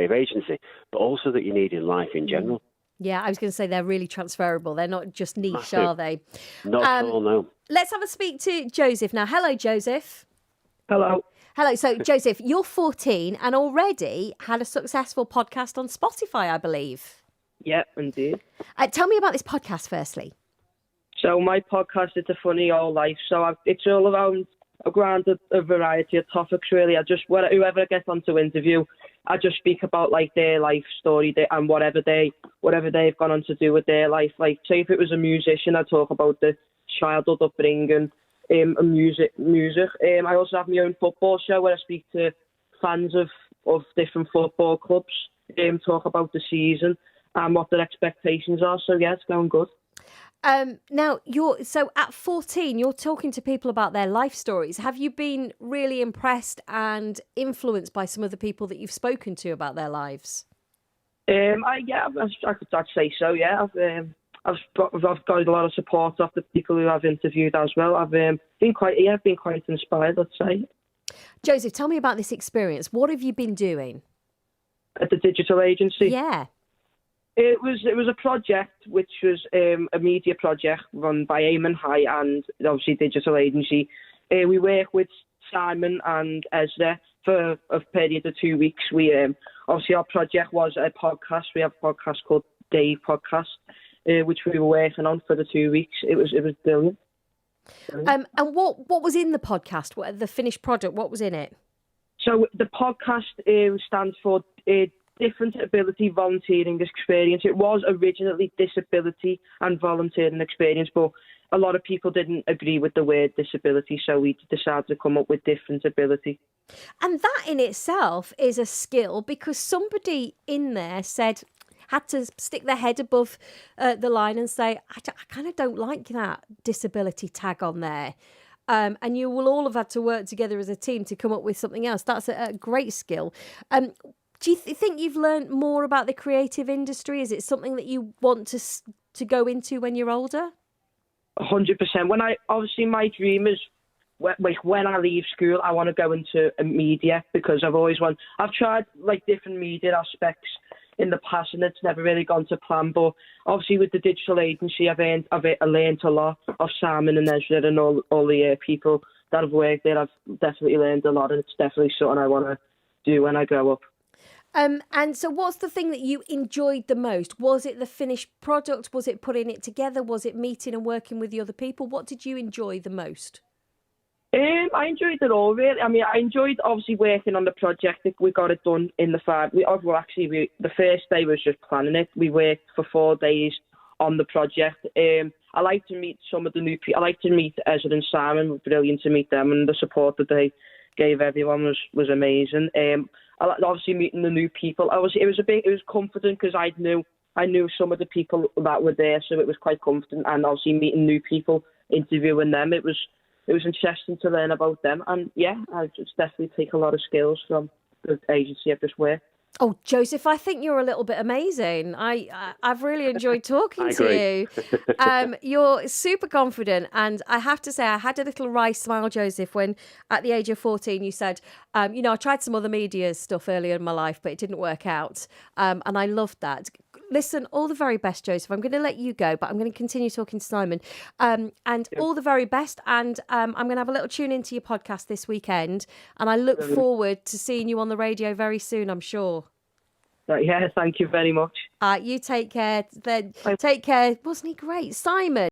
of agency, but also that you need in life in general. Yeah, I was going to say they're really transferable. They're not just niche, Massive. are they? Not at all, no. Let's have a speak to Joseph now. Hello, Joseph. Hello. Hello. So, Joseph, you're 14 and already had a successful podcast on Spotify, I believe. Yeah, indeed. Tell me about this podcast, firstly. So my podcast is a funny old life. So it's all around a variety of topics, really. Whoever I get on to interview, I just speak about like their life story and whatever they've gone on to do with their life. Like, say if it was a musician, I talk about the childhood upbringing, and music. I also have my own football show where I speak to fans of different football clubs, talk about the season and what their expectations are. So yeah, it's going good. Now, so at 14, you're talking to people about their life stories. Have you been really impressed and influenced by some of the people that you've spoken to about their lives? I'd say so. Yeah, I've got a lot of support off the people who I've interviewed as well. I've been quite inspired, let's say. Joseph, tell me about this experience. What have you been doing At the digital agency? Yeah. It was a project which was a media project run by Eamon High and obviously digital agency. We work with Simon and Ezra for a period of 2 weeks. We obviously our project was a podcast. We have a podcast called Dave Podcast, which we were working on for the 2 weeks. It was brilliant. And what was in the podcast? The finished product? What was in it? So the podcast stands for Different Ability Volunteering Experience. It was originally Disability and Volunteering Experience, but a lot of people didn't agree with the word disability, so we decided to come up with Different Ability. And that in itself is a skill, because somebody in there had to stick their head above the line and say, I kind of don't like that disability tag on there. And you will all have had to work together as a team to come up with something else. That's a great skill. Do you think you've learned more about the creative industry? Is it something that you want to go into when you're older? 100%. Obviously my dream is when I leave school, I want to go into media, because I've tried like different media aspects in the past and it's never really gone to plan. But obviously with the digital agency, I've learned a lot of Simon and Ezra and all the people that have worked there. I've definitely learned a lot, and it's definitely something I want to do when I grow up. And so what's the thing that you enjoyed the most? Was it the finished product? Was it putting it together? Was it meeting and working with the other people? What did you enjoy the most? I enjoyed it all, really. I mean, I enjoyed obviously working on the project. We got it done in the 5. The first day was just planning it. We worked for 4 days on the project. I like to meet some of the new people. I like to meet Ezra and Simon. It was brilliant to meet them, and the support that they gave everyone was amazing. Obviously meeting the new people. It was comforting because I knew some of the people that were there, so it was quite comforting. And obviously meeting new people, interviewing them, it was interesting to learn about them. And yeah, I just definitely take a lot of skills from the agency I've just worked. Oh, Joseph, I think you're a little bit amazing. I've really enjoyed talking to you. You're super confident. And I have to say, I had a little wry smile, Joseph, when at the age of 14, you said, I tried some other media stuff earlier in my life, but it didn't work out. And I loved that. Listen, all the very best, Joseph. I'm going to let you go, but I'm going to continue talking to Simon. All the very best. And I'm going to have a little tune into your podcast this weekend. And I look forward to seeing you on the radio very soon, I'm sure. Yeah, thank you very much. You take care. Then take care. Wasn't he great? Simon.